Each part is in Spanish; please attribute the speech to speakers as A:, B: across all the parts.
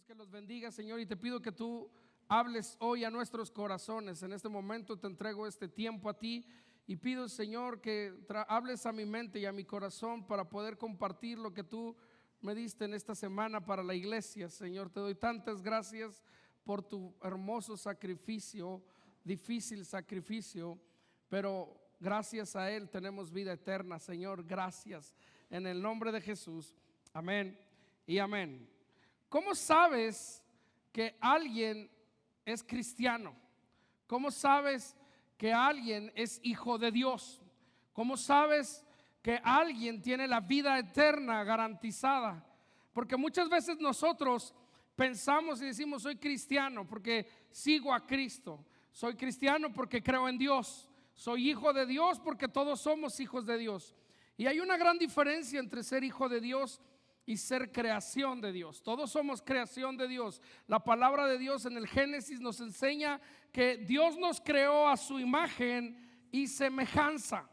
A: Que los bendiga, Señor, y te pido que tú hables hoy a nuestros corazones. En este momento te entrego este tiempo a ti y pido, Señor, que hables a mi mente y a mi corazón para poder compartir lo que tú me diste en esta semana para la iglesia. Señor, te doy tantas gracias por tu hermoso sacrificio, difícil sacrificio, pero gracias a él tenemos vida eterna. Señor, gracias en el nombre de Jesús. Amén y amén. ¿Cómo sabes que alguien es cristiano? ¿Cómo sabes que alguien es hijo de Dios? ¿Cómo sabes que alguien tiene la vida eterna garantizada? Porque muchas veces nosotros pensamos y decimos: soy cristiano porque sigo a Cristo, soy cristiano porque creo en Dios, soy hijo de Dios porque todos somos hijos de Dios. Y hay una gran diferencia entre ser hijo de Dios y ser creación de Dios. Todos somos creación de Dios. La palabra de Dios en el Génesis nos enseña que Dios nos creó a su imagen y semejanza.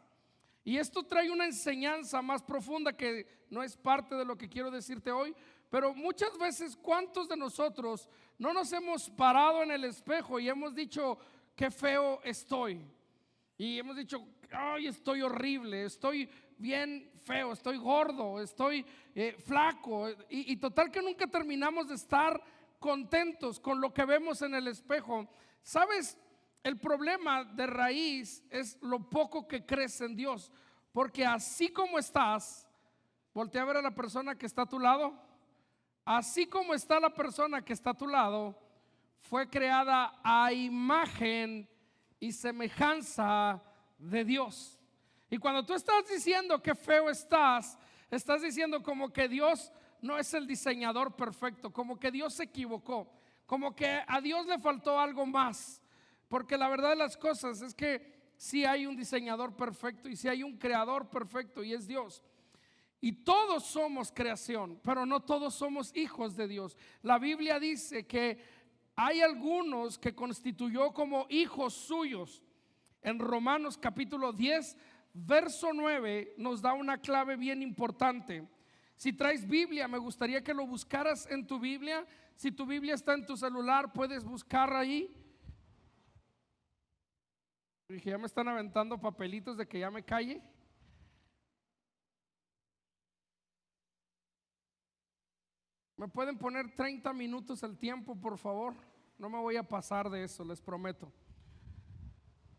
A: Y esto trae una enseñanza más profunda que no es parte de lo que quiero decirte hoy. Pero muchas veces, ¿cuántos de nosotros no nos hemos parado en el espejo y hemos dicho: qué feo estoy? Y hemos dicho: ay, estoy horrible, estoy bien feo, estoy gordo, estoy flaco. Y total que nunca terminamos de estar contentos con lo que vemos en el espejo. ¿Sabes? El problema de raíz es lo poco que crees en Dios. Porque así como estás, voltea a ver a la persona que está a tu lado. Así como está la persona que está a tu lado, fue creada a imagen y semejanza de Dios. Y cuando tú estás diciendo que feo estás diciendo como que Dios no es el diseñador perfecto, como que Dios se equivocó, como que a Dios le faltó algo más. Porque la verdad de las cosas es que sí hay un diseñador perfecto y sí hay un creador perfecto, y es Dios. Y todos somos creación, pero no todos somos hijos de Dios. La Biblia dice que hay algunos que constituyó como hijos suyos. En Romanos capítulo 10 verso 9 nos da una clave bien importante. Si traes Biblia, me gustaría que lo buscaras en tu Biblia. Si tu Biblia está en tu celular, puedes buscar ahí. Dije: ya me están aventando papelitos de que ya me calle. ¿Me pueden poner 30 minutos el tiempo, por favor? No me voy a pasar de eso, les prometo.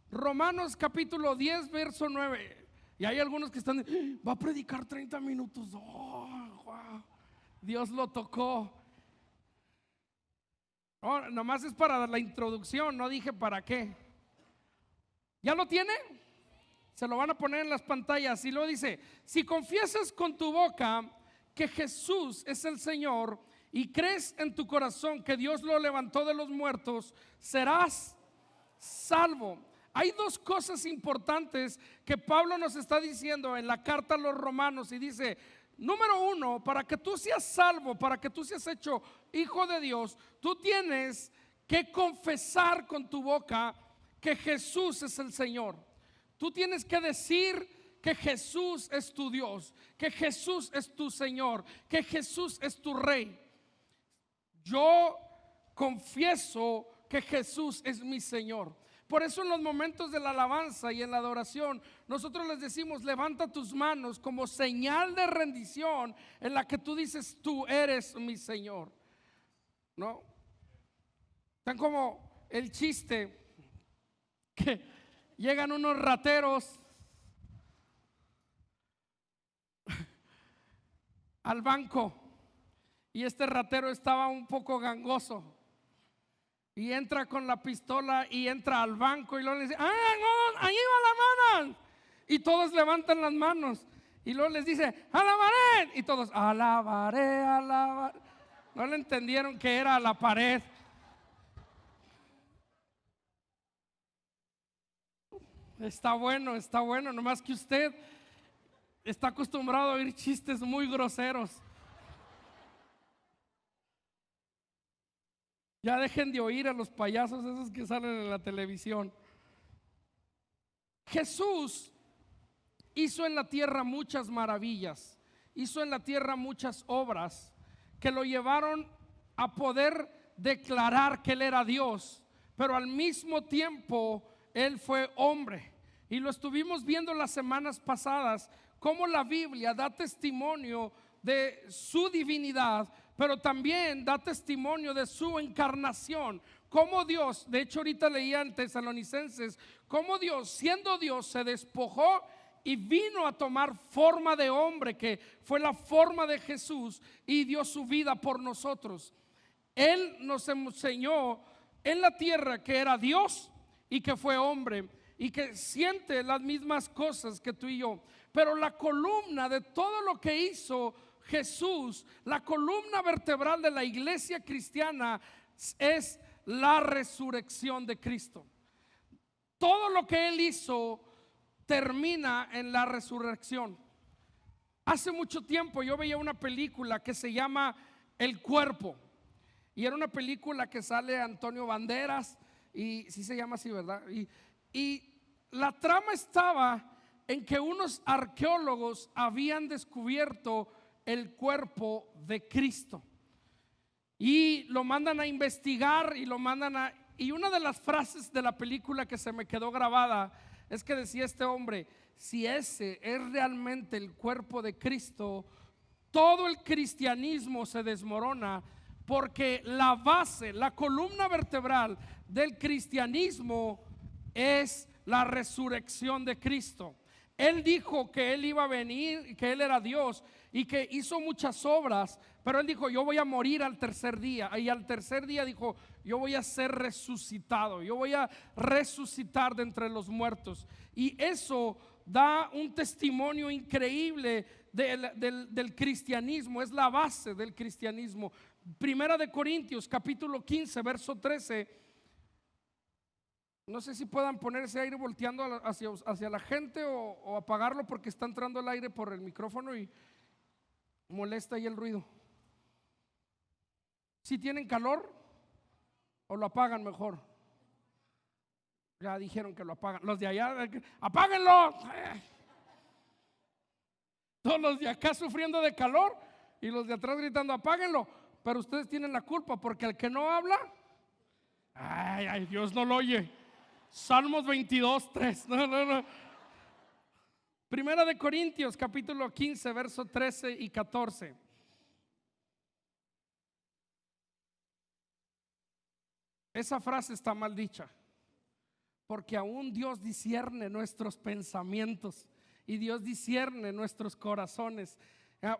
A: Romanos capítulo 10 verso 9. Y hay algunos que están: va a predicar 30 minutos. Oh, wow. Dios lo tocó. Oh, nomás es para la introducción, no dije para qué. ¿Ya lo tiene? Se lo van a poner en las pantallas. Y luego dice: si confiesas con tu boca que Jesús es el Señor y crees en tu corazón que Dios lo levantó de los muertos, serás salvo. Hay dos cosas importantes que Pablo nos está diciendo en la carta a los romanos, y dice: número uno, para que tú seas salvo, para que tú seas hecho hijo de Dios, tú tienes que confesar con tu boca que Jesús es el Señor. Tú tienes que decir que Jesús es tu Dios, que Jesús es tu Señor, que Jesús es tu Rey. Yo confieso que Jesús es mi Señor. Por eso en los momentos de la alabanza y en la adoración nosotros les decimos: levanta tus manos como señal de rendición en la que tú dices: tú eres mi Señor. ¿No? Tan como el chiste que llegan unos rateros al banco, y este ratero estaba un poco gangoso, y entra con la pistola y entra al banco, y luego le dice: no, ahí va la mano, y todos levantan las manos, y luego les dice: alabaré, y todos: alabaré, alabaré. No le entendieron que era a la pared. Está bueno, nomás que usted está acostumbrado a oír chistes muy groseros. Ya dejen de oír a los payasos esos que salen en la televisión. Jesús hizo en la tierra muchas maravillas, hizo en la tierra muchas obras que lo llevaron a poder declarar que Él era Dios, pero al mismo tiempo Él fue hombre. Y lo estuvimos viendo las semanas pasadas, cómo la Biblia da testimonio de su divinidad, pero también da testimonio de su encarnación. Cómo Dios, de hecho ahorita leía en Tesalonicenses, cómo Dios, siendo Dios, se despojó y vino a tomar forma de hombre, que fue la forma de Jesús, y dio su vida por nosotros. Él nos enseñó en la tierra que era Dios y que fue hombre y que siente las mismas cosas que tú y yo. Pero la columna de todo lo que hizo Jesús, la columna vertebral de la iglesia cristiana, es la resurrección de Cristo. Todo lo que Él hizo termina en la resurrección. Hace mucho tiempo yo veía una película que se llama El Cuerpo, y era una película que sale Antonio Banderas, y sí se llama así, ¿verdad? Y la trama estaba en que unos arqueólogos habían descubierto el cuerpo de Cristo y lo mandan a investigar y una de las frases de la película que se me quedó grabada es que decía este hombre: si ese es realmente el cuerpo de Cristo, todo el cristianismo se desmorona, porque la base, la columna vertebral del cristianismo es la resurrección de Cristo. Él dijo que Él iba a venir, que Él era Dios y que hizo muchas obras, pero Él dijo: yo voy a morir al tercer día. Y al tercer día dijo: yo voy a ser resucitado, yo voy a resucitar de entre los muertos. Y eso da un testimonio increíble del cristianismo, es la base del cristianismo. Primera de Corintios capítulo 15 verso 13. No sé si puedan poner ese aire volteando hacia la gente o apagarlo, porque está entrando el aire por el micrófono y molesta ahí el ruido. Si tienen calor, o lo apagan mejor. Ya dijeron que lo apagan. Los de allá, apáguenlo. Todos los de acá sufriendo de calor y los de atrás gritando: apáguenlo. Pero ustedes tienen la culpa, porque el que no habla, ay, Dios no lo oye. Salmos 22:3. No. Primera de Corintios capítulo 15 verso 13 y 14. Esa frase está mal dicha, porque aún Dios discierne nuestros pensamientos y Dios discierne nuestros corazones.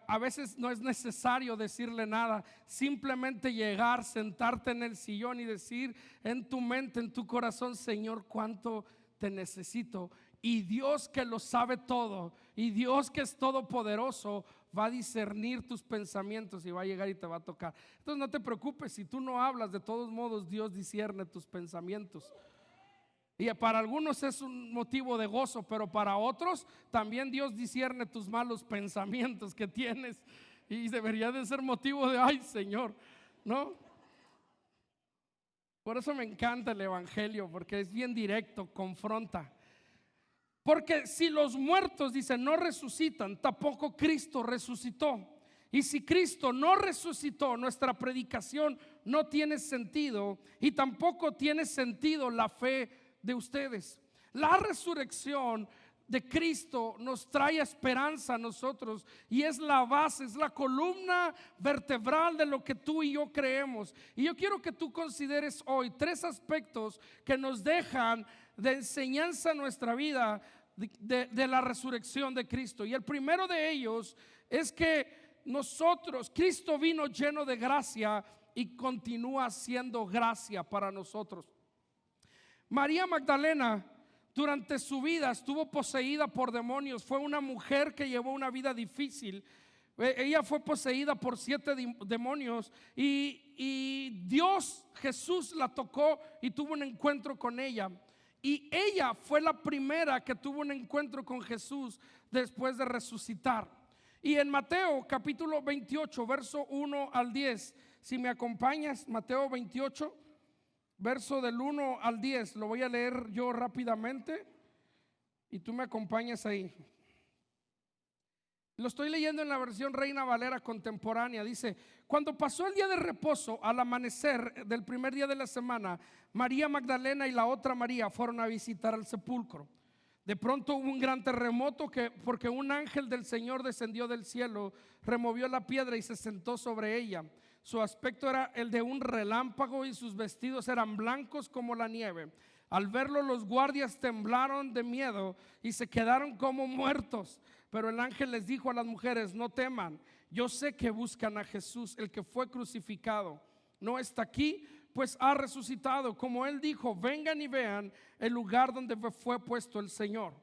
A: A veces no es necesario decirle nada, simplemente llegar, sentarte en el sillón y decir en tu mente, en tu corazón: Señor, cuánto te necesito. Y Dios, que lo sabe todo, y Dios, que es todopoderoso, va a discernir tus pensamientos y va a llegar y te va a tocar. Entonces no te preocupes, si tú no hablas, de todos modos Dios discierne tus pensamientos. Y para algunos es un motivo de gozo, pero para otros también Dios discierne tus malos pensamientos que tienes, y debería de ser motivo de: ay, Señor, ¿no? Por eso me encanta el evangelio, porque es bien directo, confronta. Porque si los muertos, dice, no resucitan, tampoco Cristo resucitó. Y si Cristo no resucitó, nuestra predicación no tiene sentido, y tampoco tiene sentido la fe de ustedes. La resurrección de Cristo nos trae esperanza a nosotros, y es la base, es la columna vertebral de lo que tú y yo creemos. Y yo quiero que tú consideres hoy 3 aspectos que nos dejan de enseñanza en nuestra vida de la resurrección de Cristo. Y el primero de ellos es que Cristo vino lleno de gracia y continúa siendo gracia para nosotros. María Magdalena durante su vida estuvo poseída por demonios. Fue una mujer que llevó una vida difícil. Ella fue poseída por 7 demonios y Dios, Jesús, la tocó y tuvo un encuentro con ella. Y ella fue la primera que tuvo un encuentro con Jesús después de resucitar. Y en Mateo capítulo 28 verso 1 al 10, si me acompañas, Mateo 28 verso del 1 al 10, lo voy a leer yo rápidamente y tú me acompañas ahí. Lo estoy leyendo en la versión Reina Valera contemporánea. Dice: cuando pasó el día de reposo, al amanecer del primer día de la semana, María Magdalena y la otra María fueron a visitar al sepulcro. De pronto hubo un gran terremoto, porque un ángel del Señor descendió del cielo, removió la piedra y se sentó sobre ella. Su aspecto era el de un relámpago y sus vestidos eran blancos como la nieve. Al verlo, los guardias temblaron de miedo y se quedaron como muertos. Pero el ángel les dijo a las mujeres: no teman, yo sé que buscan a Jesús, el que fue crucificado. No está aquí, pues ha resucitado. Como él dijo, vengan y vean el lugar donde fue puesto el Señor.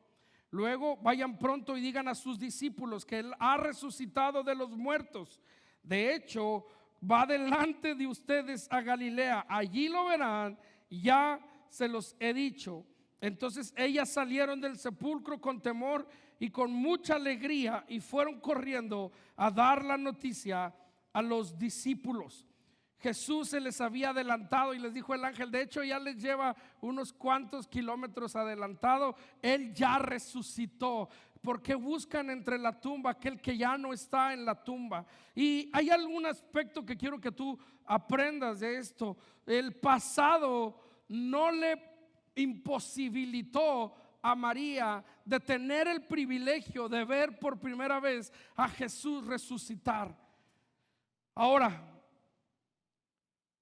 A: Luego vayan pronto y digan a sus discípulos que él ha resucitado de los muertos. De hecho, va delante de ustedes a Galilea, allí lo verán, ya se los he dicho. Entonces ellas salieron del sepulcro con temor y con mucha alegría y fueron corriendo a dar la noticia a los discípulos. Jesús se les había adelantado y les dijo el ángel: de hecho ya les lleva unos cuantos kilómetros adelantado, él ya resucitó. Porque buscan entre la tumba aquel que ya no está en la tumba. Y hay algún aspecto que quiero que tú aprendas de esto. El pasado no le imposibilitó a María de tener el privilegio de ver por primera vez a Jesús resucitar. Ahora,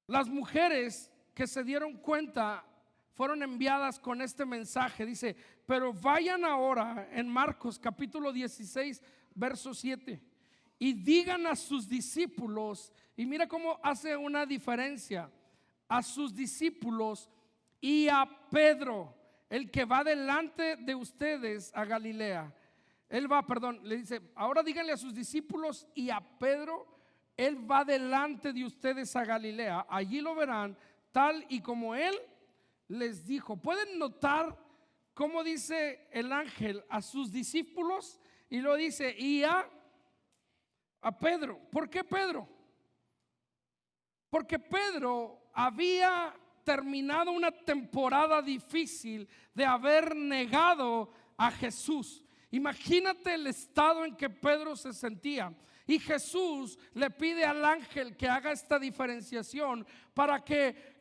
A: las mujeres que se dieron cuenta fueron enviadas con este mensaje. Dice: pero vayan ahora, en Marcos capítulo 16 verso 7, y digan a sus discípulos, y mira cómo hace una diferencia, a sus discípulos y a Pedro, el que va delante de ustedes a Galilea. Le dice: ahora díganle a sus discípulos y a Pedro, él va delante de ustedes a Galilea, allí lo verán, tal y como él les dijo. ¿Pueden notar cómo dice el ángel a sus discípulos y lo dice y a Pedro? ¿Por qué Pedro? Porque Pedro había terminado una temporada difícil de haber negado a Jesús. Imagínate el estado en que Pedro se sentía. Y Jesús le pide al ángel que haga esta diferenciación para que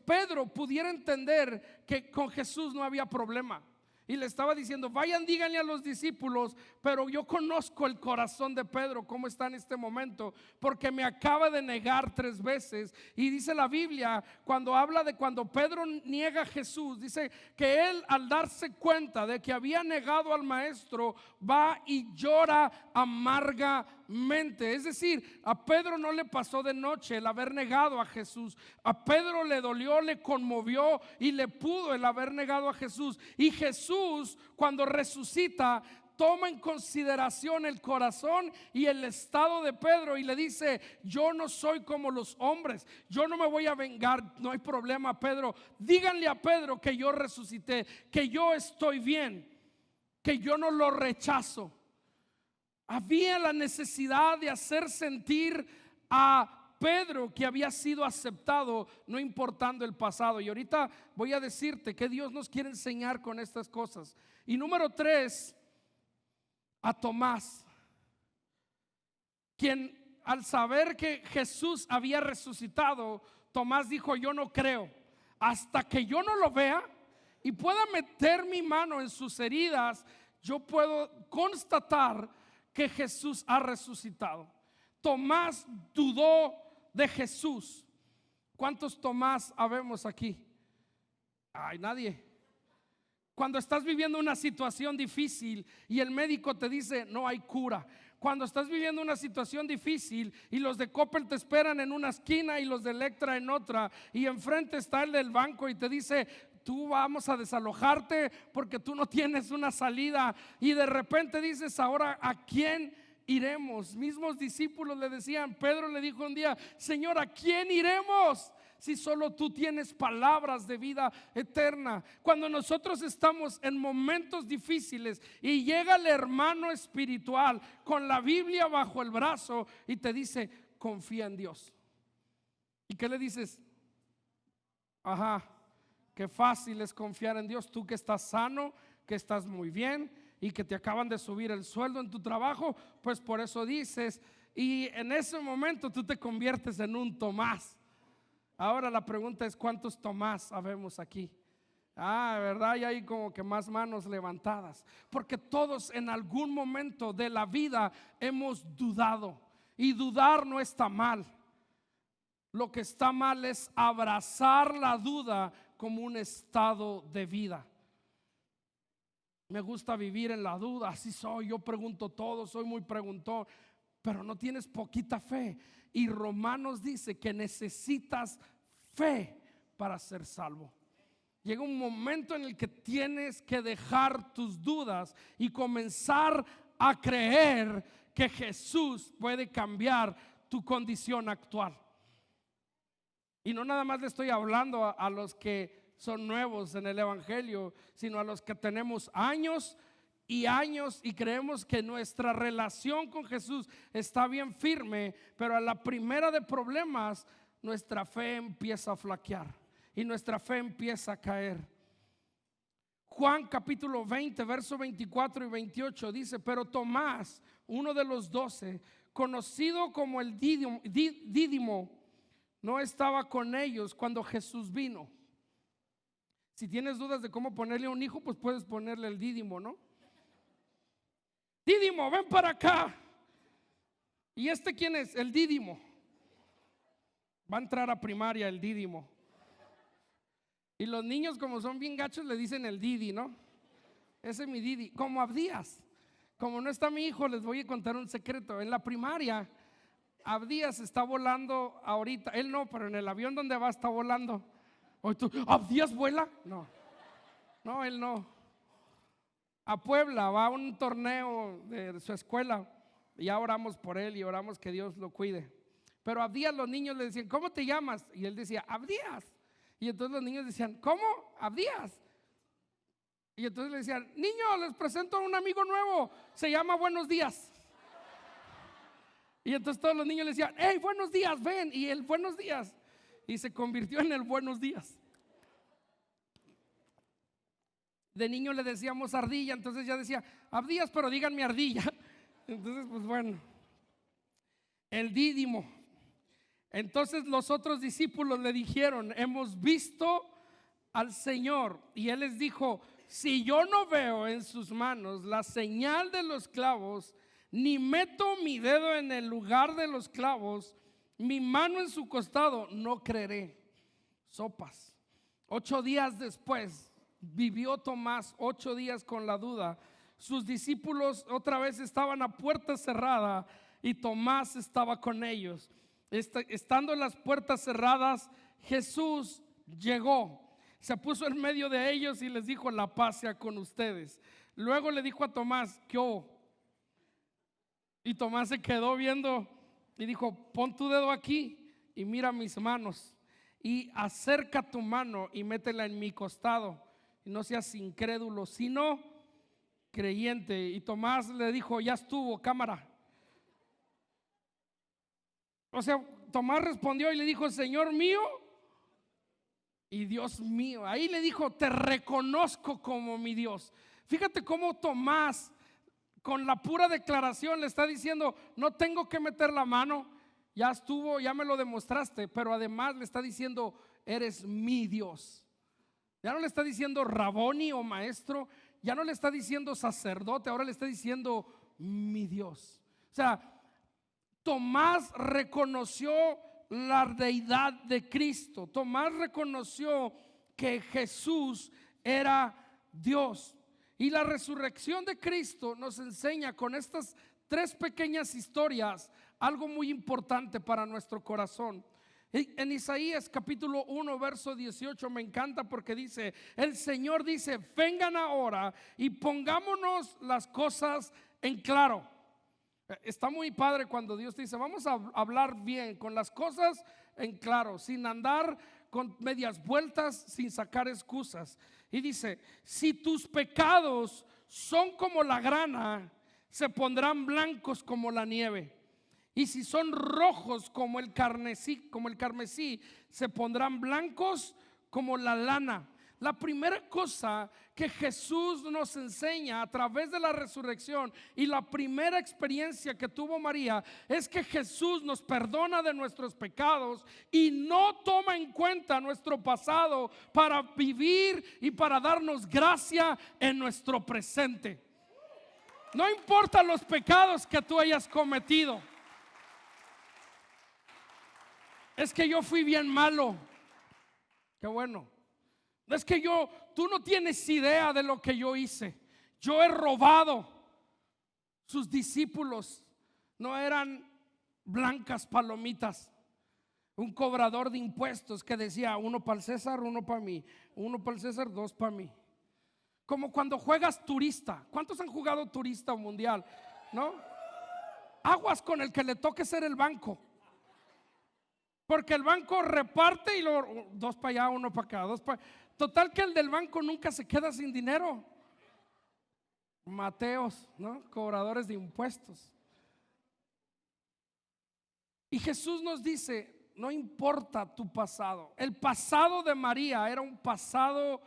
A: Pedro pudiera entender que con Jesús no había problema. Y le estaba diciendo: vayan, díganle a los discípulos. Pero yo conozco el corazón de Pedro, cómo está en este momento, porque me acaba de negar 3 veces. Y dice la Biblia, cuando habla de cuando Pedro niega a Jesús, dice que él, al darse cuenta de que había negado al maestro, va y llora amargamente. Es decir, a Pedro no le pasó de noche el haber negado a Jesús. A Pedro le dolió, le conmovió y le pudo el haber negado a Jesús. Y Jesús, cuando resucita, toma en consideración el corazón y el estado de Pedro y le dice: yo no soy como los hombres, yo no me voy a vengar, no hay problema, Pedro. Díganle a Pedro que yo resucité, que yo estoy bien, que yo no lo rechazo. Había la necesidad de hacer sentir a Pedro que había sido aceptado, no importando el pasado. Y ahorita voy a decirte que Dios nos quiere enseñar con estas cosas. Y número 3, a Tomás, quien al saber que Jesús había resucitado, Tomás dijo: yo no creo hasta que yo no lo vea y pueda meter mi mano en sus heridas. Yo puedo constatar que Jesús ha resucitado. Tomás dudó de Jesús. ¿Cuántos Tomás habemos aquí? Ay, nadie. Cuando estás viviendo una situación difícil y el médico te dice no hay cura. Cuando estás viviendo una situación difícil y los de Coppel te esperan en una esquina y los de Electra en otra, y enfrente está el del banco y te dice: tú vamos a desalojarte porque tú no tienes una salida. Y de repente dices: ahora ¿a quién iremos? Mismos discípulos le decían. Pedro le dijo un día: Señor, ¿a quién iremos si solo tú tienes palabras de vida eterna? Cuando nosotros estamos en momentos difíciles y llega el hermano espiritual con la Biblia bajo el brazo y te dice: confía en Dios. ¿Y qué le dices? Ajá, qué fácil es confiar en Dios. Tú que estás sano, que estás muy bien y que te acaban de subir el sueldo en tu trabajo, pues por eso dices, y en ese momento tú te conviertes en un Tomás. Ahora la pregunta es, ¿cuántos Tomás habemos aquí? ¿Verdad? Y hay como que más manos levantadas, porque todos en algún momento de la vida hemos dudado, y dudar no está mal. Lo que está mal es abrazar la duda como un estado de vida. Me gusta vivir en la duda, así soy, yo pregunto todo, soy muy preguntón, pero no tienes poquita fe. Y Romanos dice que necesitas fe para ser salvo. Llega un momento en el que tienes que dejar tus dudas y comenzar a creer que Jesús puede cambiar tu condición actual. Y no nada más le estoy hablando a los que son nuevos en el evangelio, sino a los que tenemos años y años y creemos que nuestra relación con Jesús está bien firme, pero a la primera de problemas nuestra fe empieza a flaquear y nuestra fe empieza a caer. Juan capítulo 20 verso 24 y 28 dice: pero Tomás, uno de los 12, conocido como el Dídimo, no estaba con ellos cuando Jesús vino. Si tienes dudas de cómo ponerle a un hijo, pues puedes ponerle el Dídimo, ¿no? Dídimo, ven para acá. ¿Y este quién es? El Dídimo. Va a entrar a primaria el Dídimo. Y los niños, como son bien gachos, le dicen el Didi, ¿no? Ese es mi Didi. Como Abdías. Como no está mi hijo, les voy a contar un secreto. En la primaria, Abdías está volando ahorita. Él no, pero en el avión donde va está volando. Oye, tú, ¿Abdías vuela? No, él no. A Puebla va a un torneo de su escuela. Y ya oramos por él y oramos que Dios lo cuide. Pero a Abdías los niños le decían: ¿cómo te llamas? Y él decía: Abdías. Y entonces los niños decían: ¿cómo? Abdías. Y entonces le decían: niños, les presento a un amigo nuevo, se llama Buenos Días. Y entonces todos los niños le decían: hey, buenos días, ven. Y él: buenos días. Y se convirtió en el Buenos Días. De niño le decíamos ardilla, entonces ya decía: Abdías, pero díganme ardilla. Entonces pues bueno, el Dídimo. Entonces los otros discípulos le dijeron: hemos visto al Señor. Y él les dijo: si yo no veo en sus manos la señal de los clavos, ni meto mi dedo en el lugar de los clavos, mi mano en su costado, no creeré. Sopas. 8 días después vivió Tomás 8 días con la duda. Sus discípulos otra vez estaban a puerta cerrada y Tomás estaba con ellos. Estando las puertas cerradas, Jesús llegó, se puso en medio de ellos y les dijo: la paz sea con ustedes. Luego le dijo a Tomás: ¿qué hubo? Y Tomás se quedó viendo y dijo: pon tu dedo aquí y mira mis manos, y acerca tu mano y métela en mi costado, y no seas incrédulo sino creyente. Y Tomás le dijo: ya estuvo, cámara. O sea, Tomás respondió y le dijo: Señor mío y Dios mío. Ahí le dijo: te reconozco como mi Dios. Fíjate cómo Tomás, con la pura declaración, le está diciendo: no tengo que meter la mano, ya estuvo, ya me lo demostraste. Pero además le está diciendo: eres mi Dios. Ya no le está diciendo Raboni o maestro, ya no le está diciendo sacerdote, ahora le está diciendo mi Dios. O sea, Tomás reconoció la deidad de Cristo. Tomás reconoció que Jesús era Dios. Y la resurrección de Cristo nos enseña con estas 3 pequeñas historias algo muy importante para nuestro corazón. En Isaías capítulo 1 verso 18 me encanta porque dice: el Señor dice: vengan ahora y pongámonos las cosas en claro. Está muy padre cuando Dios te dice: vamos a hablar bien, con las cosas en claro, sin andar con medias vueltas, sin sacar excusas. Y dice: si tus pecados son como la grana, se pondrán blancos como la nieve. Y si son rojos como el carmesí, se pondrán blancos como la lana. La primera cosa que Jesús nos enseña a través de la resurrección y la primera experiencia que tuvo María es que Jesús nos perdona de nuestros pecados y no toma en cuenta nuestro pasado para vivir y para darnos gracia en nuestro presente. No importa los pecados que tú hayas cometido. Es que yo fui bien malo. Qué bueno. Es que tú no tienes idea de lo que yo hice. Yo he robado. Sus discípulos no eran blancas palomitas. Un cobrador de impuestos que decía: uno para el César, uno para mí. Uno para el César, dos para mí. Como cuando juegas turista. ¿Cuántos han jugado turista o mundial? ¿No? Aguas con el que le toque ser el banco. Porque el banco reparte y dos para allá, uno para acá, dos para... Total que el del banco nunca se queda sin dinero. Mateos, ¿no? Cobradores de impuestos. Y Jesús nos dice: no importa tu pasado. El pasado de María era un pasado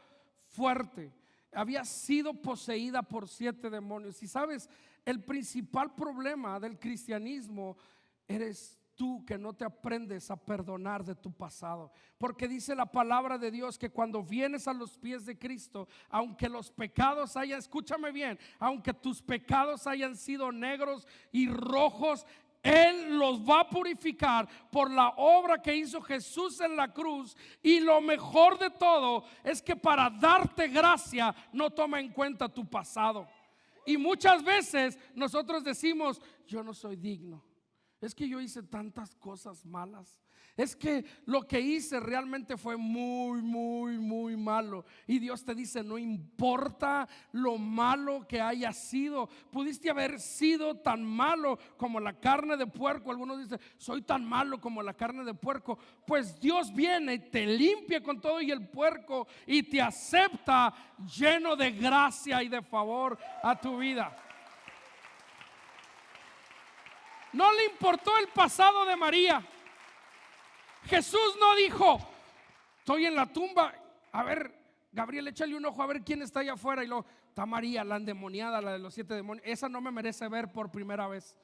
A: fuerte. Había sido poseída por 7 demonios. Y sabes, el principal problema del cristianismo eres tú, que no te aprendes a perdonar de tu pasado. Porque dice la palabra de Dios que cuando vienes a los pies de Cristo, aunque los pecados hayan, escúchame bien, aunque tus pecados hayan sido negros y rojos, Él los va a purificar por la obra que hizo Jesús en la cruz. Y lo mejor de todo es que para darte gracia no toma en cuenta tu pasado. Y muchas veces nosotros decimos: yo no soy digno. Es que yo hice tantas cosas malas. Es que lo que hice realmente fue muy, muy, muy malo. Y Dios te dice: no importa lo malo que haya sido. Pudiste haber sido tan malo como la carne de puerco. Algunos dicen: soy tan malo como la carne de puerco. Pues Dios viene y te limpia con todo y el puerco y te acepta lleno de gracia y de favor a tu vida. No le importó el pasado de María. Jesús no dijo: estoy en la tumba, a ver, Gabriel, échale un ojo a ver quién está allá afuera. Y luego está María, la endemoniada, la de los 7 demonios. Esa no me merece ver por primera vez.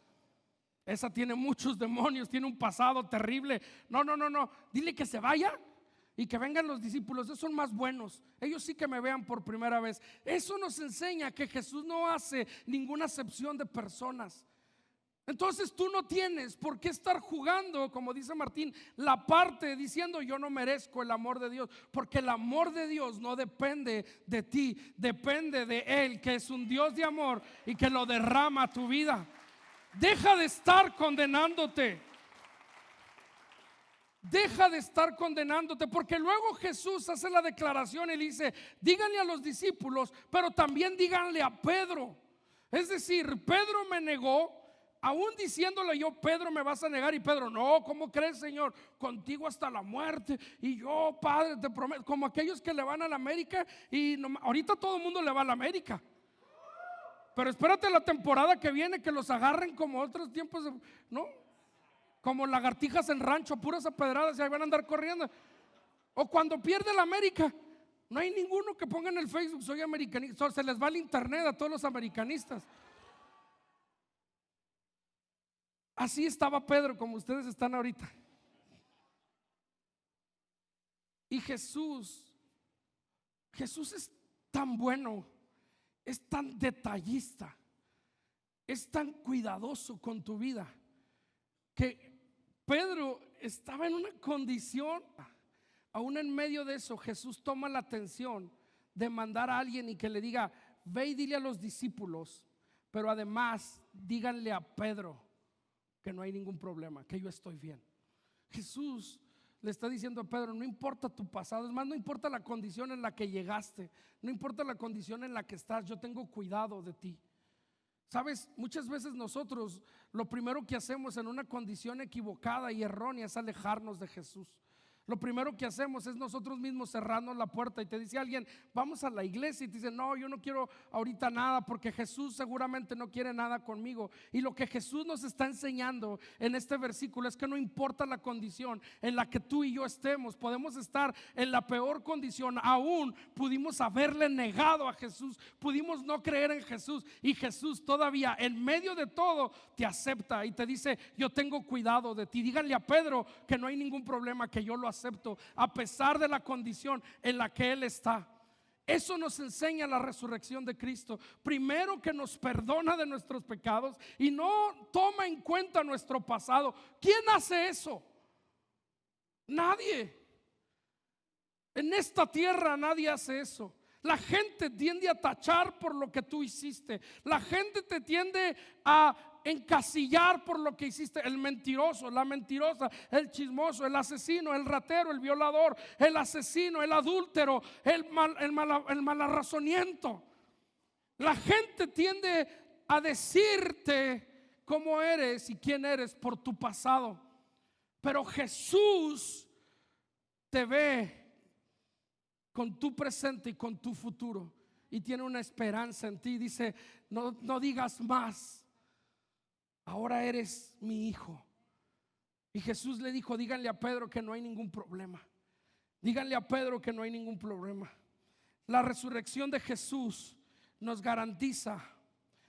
A: Esa tiene muchos demonios, tiene un pasado terrible. No. Dile que se vaya y que vengan los discípulos. Esos son más buenos. Ellos sí que me vean por primera vez. Eso nos enseña que Jesús no hace ninguna acepción de personas. Entonces tú no tienes por qué estar jugando, como dice Martín, la parte diciendo: yo no merezco el amor de Dios. Porque el amor de Dios no depende de ti, depende de Él, que es un Dios de amor y que lo derrama a tu vida. Deja de estar condenándote. Deja de estar condenándote, porque luego Jesús hace la declaración y le dice: díganle a los discípulos, pero también díganle a Pedro. Es decir, Pedro me negó. Aún diciéndole yo: Pedro, me vas a negar. Y Pedro: no, ¿cómo crees, Señor? Contigo hasta la muerte. Y yo, Padre, te prometo. Como aquellos que le van a la América y no, ahorita todo el mundo le va a la América. Pero espérate la temporada que viene, que los agarren como otros tiempos, ¿no? Como lagartijas en rancho, puras apedradas, y ahí van a andar corriendo. O cuando pierde la América, no hay ninguno que ponga en el Facebook: soy americanista. Se les va el internet a todos los americanistas. Así estaba Pedro, como ustedes están ahorita. Y Jesús es tan bueno, es tan detallista, es tan cuidadoso con tu vida, que Pedro estaba en una condición. Aún en medio de eso, Jesús toma la atención de mandar a alguien y que le diga: ve y dile a los discípulos, pero además díganle a Pedro que no hay ningún problema, que yo estoy bien. Jesús le está diciendo a Pedro: no importa tu pasado, es más, no importa la condición en la que llegaste, no importa la condición en la que estás, yo tengo cuidado de ti. Sabes, muchas veces nosotros lo primero que hacemos en una condición equivocada y errónea es alejarnos de Jesús. Lo primero que hacemos es nosotros mismos cerrarnos la puerta. Y te dice alguien, vamos a la iglesia, y te dice, no, yo no quiero ahorita nada, porque Jesús seguramente no quiere nada conmigo. Y lo que Jesús nos está enseñando en este versículo es que no importa la condición en la que tú y yo estemos, podemos estar en la peor condición, aún pudimos haberle negado a Jesús, pudimos no creer en Jesús, y Jesús todavía en medio de todo te acepta y te dice, yo tengo cuidado de ti. Díganle a Pedro que no hay ningún problema, que yo lo acepto a pesar de la condición en la que él está. Eso nos enseña la resurrección de Cristo. Primero, que nos perdona de nuestros pecados y no toma en cuenta nuestro pasado. ¿Quién hace eso? Nadie. En esta tierra nadie hace eso. La gente tiende a tachar por lo que tú hiciste. La gente te tiende a encasillar por lo que hiciste. El mentiroso, la mentirosa, el chismoso, el asesino, el ratero, el violador, el asesino, el adúltero, el malarrazoniento. La gente tiende a decirte cómo eres y quién eres por tu pasado. Pero Jesús te ve con tu presente y con tu futuro, y tiene una esperanza en ti. Dice, no digas más, ahora eres mi hijo. Y Jesús le dijo, díganle a Pedro que no hay ningún problema. Díganle a Pedro que no hay ningún problema. La resurrección de Jesús nos garantiza,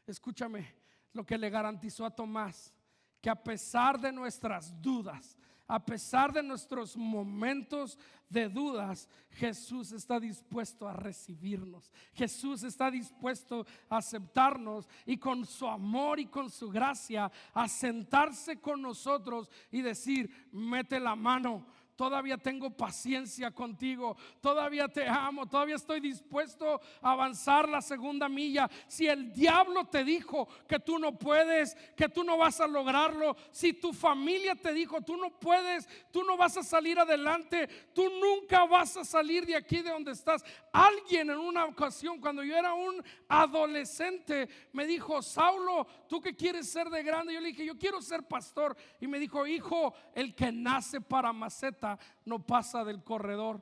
A: escúchame, lo que le garantizó a Tomás, que a pesar de nuestras dudas, a pesar de nuestros momentos de dudas, Jesús está dispuesto a recibirnos. Jesús está dispuesto a aceptarnos y con su amor y con su gracia a sentarse con nosotros y decir, mete la mano. Todavía tengo paciencia contigo, todavía te amo, todavía estoy dispuesto a avanzar la segunda milla. Si el diablo te dijo que tú no puedes, que tú no vas a lograrlo, si tu familia te dijo tú no puedes, tú no vas a salir adelante, tú nunca vas a salir de aquí de donde estás. Alguien en una ocasión, cuando yo era un adolescente, me dijo, Saulo, ¿tú qué quieres ser de grande? Yo le dije, yo quiero ser pastor. Y me dijo, hijo, el que nace para maceta no pasa del corredor.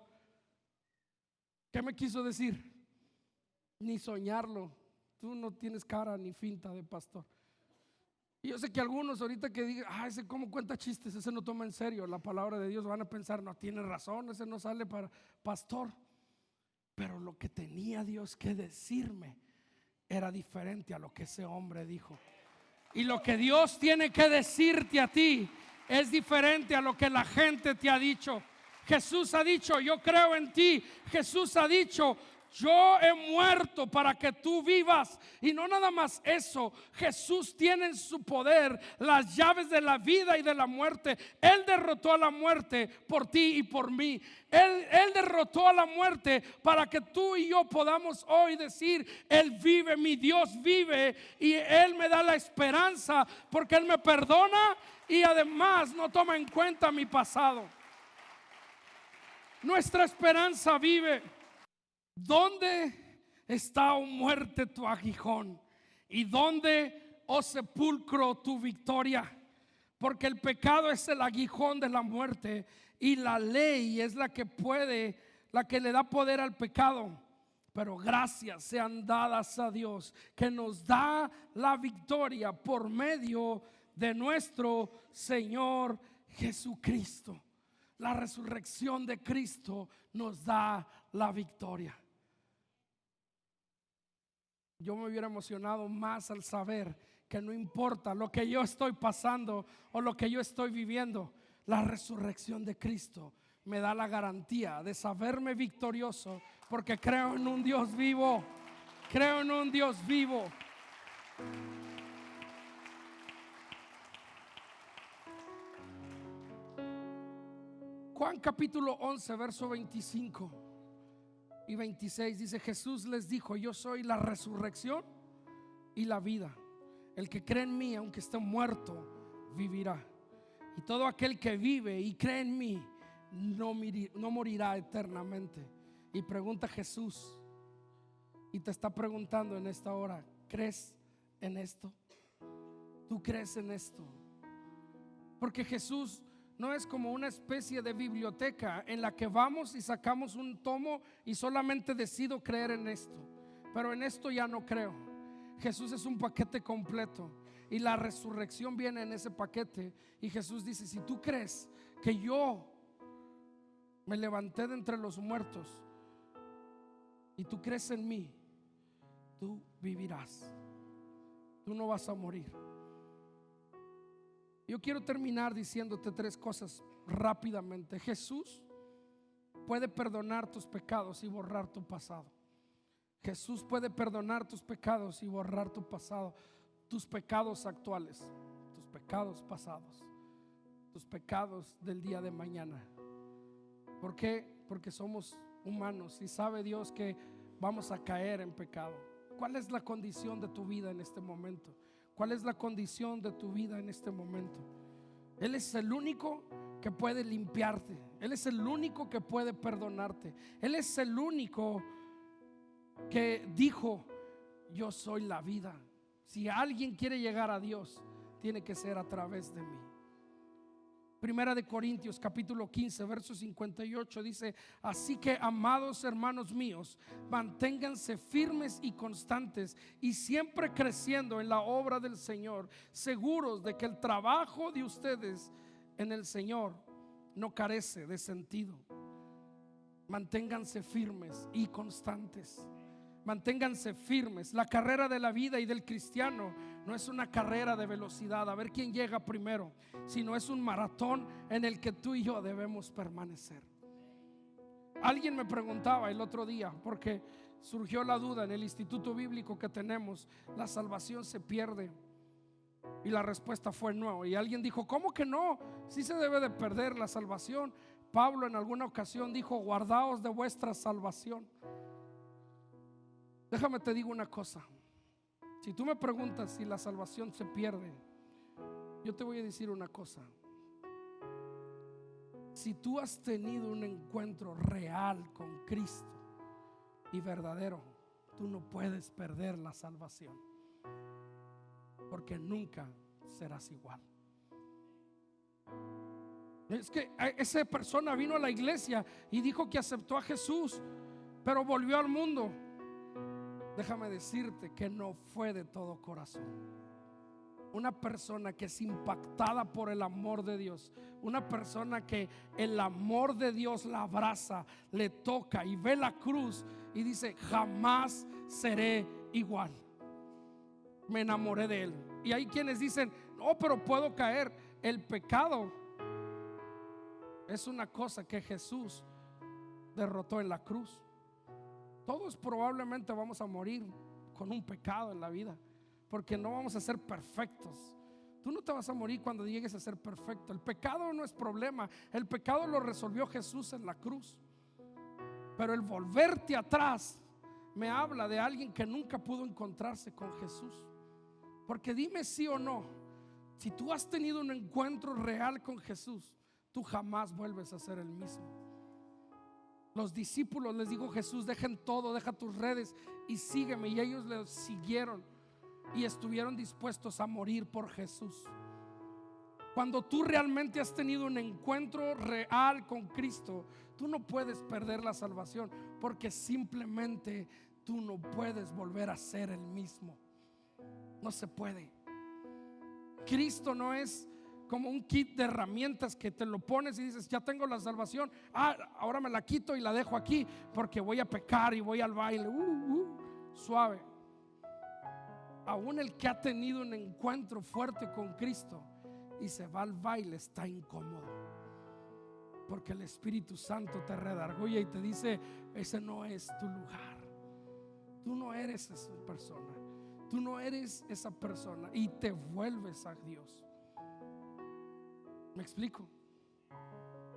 A: ¿Qué me quiso decir? Ni soñarlo. Tú no tienes cara ni finta de pastor. Y yo sé que algunos ahorita que digan, ese cómo cuenta chistes, ese no toma en serio la palabra de Dios, van a pensar, no tiene razón, ese no sale para pastor. Pero lo que tenía Dios que decirme era diferente a lo que ese hombre dijo. Y lo que Dios tiene que decirte a ti es diferente a lo que la gente te ha dicho. Jesús ha dicho, yo creo en ti. Jesús ha dicho, yo he muerto para que tú vivas. Y no nada más eso, Jesús tiene en su poder las llaves de la vida y de la muerte. Él derrotó a la muerte por ti y por mí. Él derrotó a la muerte para que tú y yo podamos hoy decir, Él vive, mi Dios vive, y Él me da la esperanza porque Él me perdona y además no toma en cuenta mi pasado. Nuestra esperanza vive. ¿Dónde está, oh muerte, tu aguijón? ¿Y dónde, oh sepulcro, tu victoria? Porque el pecado es el aguijón de la muerte, y la ley es la que le da poder al pecado. Pero gracias sean dadas a Dios, que nos da la victoria por medio de nuestro Señor Jesucristo. La resurrección de Cristo nos da la victoria. Yo me hubiera emocionado más al saber que no importa lo que yo estoy pasando o lo que yo estoy viviendo, la resurrección de Cristo me da la garantía de saberme victorioso, porque creo en un Dios vivo. Creo en un Dios vivo. Juan capítulo 11, verso 25 y 26 dice, Jesús les dijo, yo soy la resurrección y la vida. El que cree en mí, aunque esté muerto, vivirá. Y todo aquel que vive y cree en mí no morirá eternamente. Y pregunta Jesús, y te está preguntando en esta hora, ¿crees en esto? ¿Tú crees en esto? Porque Jesús no es como una especie de biblioteca en la que vamos y sacamos un tomo y solamente decido creer en esto, pero en esto ya no creo. Jesús es un paquete completo y la resurrección viene en ese paquete. Y Jesús dice: si tú crees que yo me levanté de entre los muertos y tú crees en mí, tú vivirás, tú no vas a morir. Yo quiero terminar diciéndote 3 cosas rápidamente. Jesús puede perdonar tus pecados y borrar tu pasado. Jesús puede perdonar tus pecados y borrar tu pasado, tus pecados actuales, tus pecados pasados, tus pecados del día de mañana. ¿Por qué? Porque somos humanos y sabe Dios que vamos a caer en pecado. ¿Cuál es la condición de tu vida en este momento? ¿Cuál es la condición de tu vida en este momento? Él es el único que puede limpiarte. Él es el único que puede perdonarte. Él es el único que dijo: yo soy la vida. Si alguien quiere llegar a Dios, tiene que ser a través de mí. Primera de Corintios capítulo 15 verso 58 dice: así que, amados hermanos míos, manténganse firmes y constantes y siempre creciendo en la obra del Señor, seguros de que el trabajo de ustedes en el Señor no carece de sentido. Manténganse firmes y constantes. Manténganse firmes. La carrera de la vida y del cristiano no es una carrera de velocidad, a ver quién llega primero, sino es un maratón en el que tú y yo debemos permanecer. Alguien me preguntaba el otro día, porque surgió la duda en el instituto bíblico que tenemos: ¿la salvación se pierde? Y la respuesta fue no. Y alguien dijo: ¿cómo que no? Sí se debe de perder la salvación. Pablo en alguna ocasión dijo: guardaos de vuestra salvación. Déjame te digo una cosa. Si tú me preguntas si la salvación se pierde, yo te voy a decir una cosa. Si tú has tenido un encuentro real con Cristo y verdadero, tú no puedes perder la salvación, porque nunca serás igual. Es que esa persona vino a la iglesia y dijo que aceptó a Jesús, pero volvió al mundo. Déjame decirte que no fue de todo corazón. Una persona que es impactada por el amor de Dios, una persona que el amor de Dios la abraza, le toca y ve la cruz y dice: jamás seré igual. Me enamoré de él. Y hay quienes dicen: no, pero puedo caer. El pecado es una cosa que Jesús derrotó en la cruz. Todos probablemente vamos a morir con un pecado en la vida, porque no vamos a ser perfectos. Tú no te vas a morir cuando llegues a ser perfecto. El pecado no es problema. El pecado lo resolvió Jesús en la cruz. Pero el volverte atrás me habla de alguien que nunca pudo encontrarse con Jesús. Porque dime sí o no, si tú has tenido un encuentro real con Jesús, tú jamás vuelves a ser el mismo. Los discípulos les dijo Jesús: dejen todo, deja tus redes y sígueme. Y ellos le siguieron y estuvieron dispuestos a morir por Jesús. Cuando tú realmente has tenido un encuentro real con Cristo, tú no puedes perder la salvación, porque simplemente tú no puedes volver a ser el mismo. No se puede. Cristo no es como un kit de herramientas que te lo pones y dices: ya tengo la salvación, ahora me la quito y la dejo aquí porque voy a pecar y voy al baile. Suave. Aún el que ha tenido un encuentro fuerte con Cristo y se va al baile está incómodo, porque el Espíritu Santo te redarguye y te dice: ese no es tu lugar. Tú no eres esa persona. Tú no eres esa persona, y te vuelves a Dios. ¿Me explico?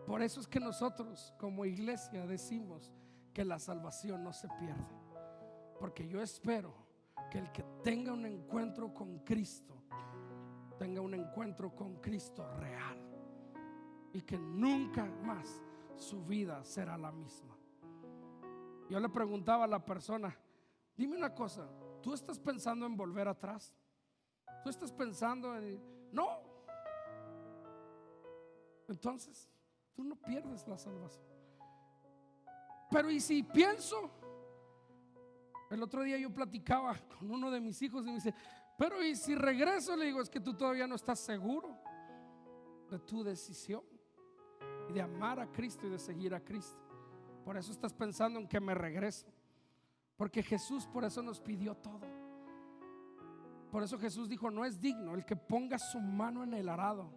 A: Por eso es que nosotros como iglesia decimos que la salvación no se pierde, porque yo espero que el que tenga un encuentro con Cristo tenga un encuentro con Cristo real, y que nunca más su vida será la misma. Yo le preguntaba a la persona: dime una cosa, ¿tú estás pensando en volver atrás? ¿Tú estás pensando en...? No. entonces tú no pierdes la salvación. Pero y si pienso, el otro día yo platicaba con uno de mis hijos y me dice, pero y si regreso, le digo, es que tú todavía no estás seguro de tu decisión y de amar a Cristo y de seguir a Cristo. Por eso estás pensando en que me regreso, porque Jesús por eso nos pidió todo. Por eso Jesús dijo, no es digno el que ponga su mano en el arado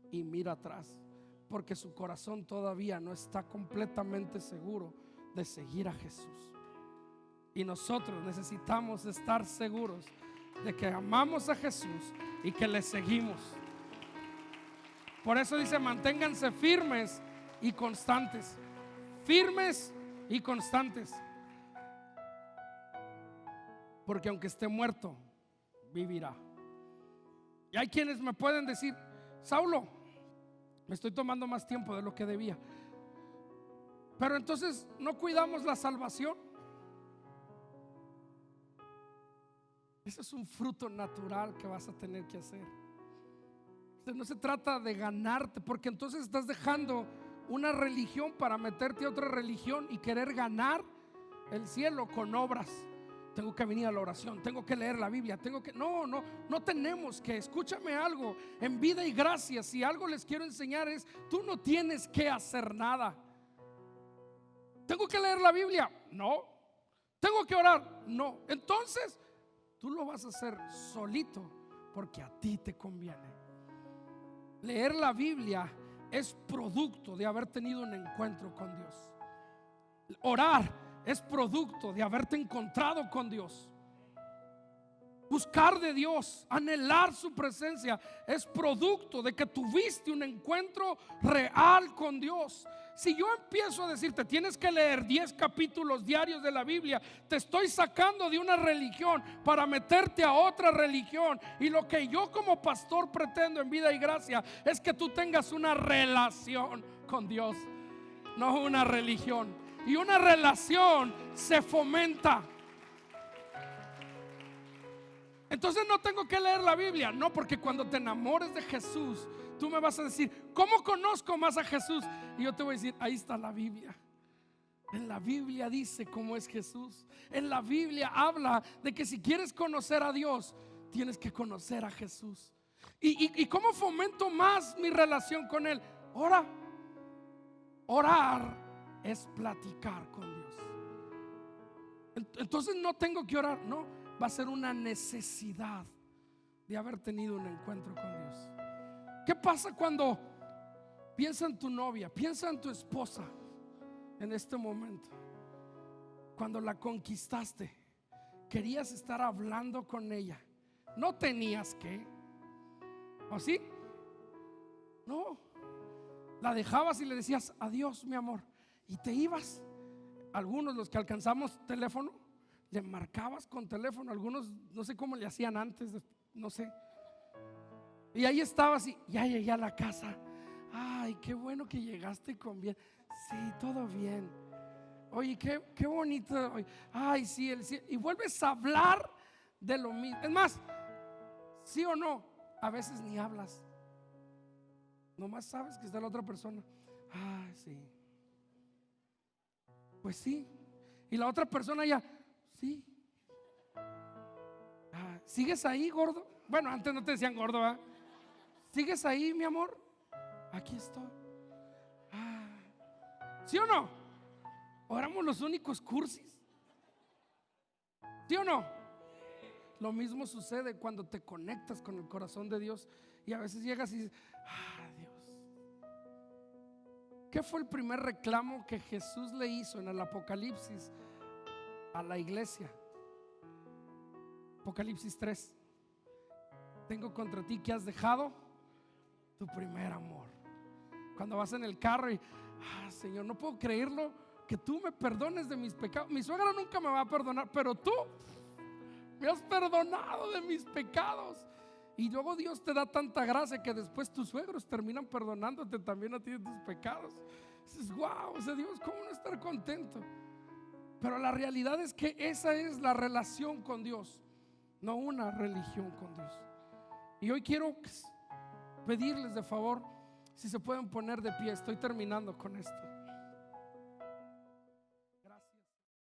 A: y mira atrás, porque su corazón todavía no está completamente seguro de seguir a Jesús. Y nosotros necesitamos estar seguros de que amamos a Jesús y que le seguimos. Por eso dice, manténganse firmes y constantes. Firmes y constantes. Porque aunque esté muerto, vivirá. Y hay quienes me pueden decir, Saulo, me estoy tomando más tiempo de lo que debía, pero entonces no cuidamos la salvación. Ese es un fruto natural que vas a tener que hacer. No se trata de ganarte, porque entonces estás dejando una religión para meterte a otra religión y querer ganar el cielo con obras. Tengo que venir a la oración, tengo que leer la Biblia, tengo que... No tenemos que, escúchame algo, en Vida y Gracia, si algo les quiero enseñar es, tú no tienes que hacer nada. ¿Tengo que leer la Biblia? No. ¿Tengo que orar? No. Entonces, tú lo vas a hacer solito porque a ti te conviene. Leer la Biblia es producto de haber tenido un encuentro con Dios. Orar es producto de haberte encontrado con Dios. Buscar de Dios, anhelar su presencia, es producto de que tuviste un encuentro real con Dios. Si yo empiezo a decirte, tienes que leer 10 capítulos diarios de la Biblia, te estoy sacando de una religión para meterte a otra religión. Y lo que yo como pastor pretendo en Vida y Gracia es que tú tengas una relación con Dios, no una religión. Y una relación se fomenta. Entonces no tengo que leer la Biblia. No, porque cuando te enamores de Jesús, tú me vas a decir, ¿cómo conozco más a Jesús? Y yo te voy a decir, ahí está la Biblia. En la Biblia dice cómo es Jesús. En la Biblia habla de que si quieres conocer a Dios, tienes que conocer a Jesús. ¿Y cómo fomento más mi relación con Él? Orar es platicar con Dios. Entonces no tengo que orar, no, va a ser una necesidad de haber tenido un encuentro con Dios. ¿Qué pasa cuando piensa en tu novia, piensa en tu esposa en este momento? Cuando la conquistaste, querías estar hablando con ella, no tenías que, ¿o sí? No, la dejabas y le decías adiós mi amor y te ibas. Algunos, los que alcanzamos teléfono, le marcabas con teléfono. Algunos no sé cómo le hacían antes, no sé. Y ahí estabas y ya llegué a la casa. Ay, qué bueno que llegaste con bien. Sí, todo bien. Oye, qué bonito. Ay, sí, y vuelves a hablar de lo mismo. Es más, sí o no, a veces ni hablas. Nomás sabes que está la otra persona. Ay, sí. Pues sí. Y la otra persona ya, sí. ¿Sigues ahí, gordo? Bueno, antes no te decían gordo, ¿verdad? ¿Sigues ahí, mi amor? Aquí estoy. ¿Sí o no? ¿O éramos los únicos cursis? ¿Sí o no? Lo mismo sucede cuando te conectas con el corazón de Dios. Y a veces llegas y dices, Dios. ¿Qué fue el primer reclamo que Jesús le hizo en el Apocalipsis a la iglesia? Apocalipsis 3. Tengo contra ti que has dejado tu primer amor. Cuando vas en el carro y Señor, no puedo creerlo, que tú me perdones de mis pecados. Mi suegra nunca me va a perdonar, pero tú me has perdonado de mis pecados. Y luego Dios te da tanta gracia que después tus suegros terminan perdonándote también a ti de tus pecados. Dices, wow, o sea, Dios, ¿cómo no estar contento? Pero la realidad es que esa es la relación con Dios, no una religión con Dios. Y hoy quiero pedirles de favor, Si se pueden poner de pie, estoy terminando con esto.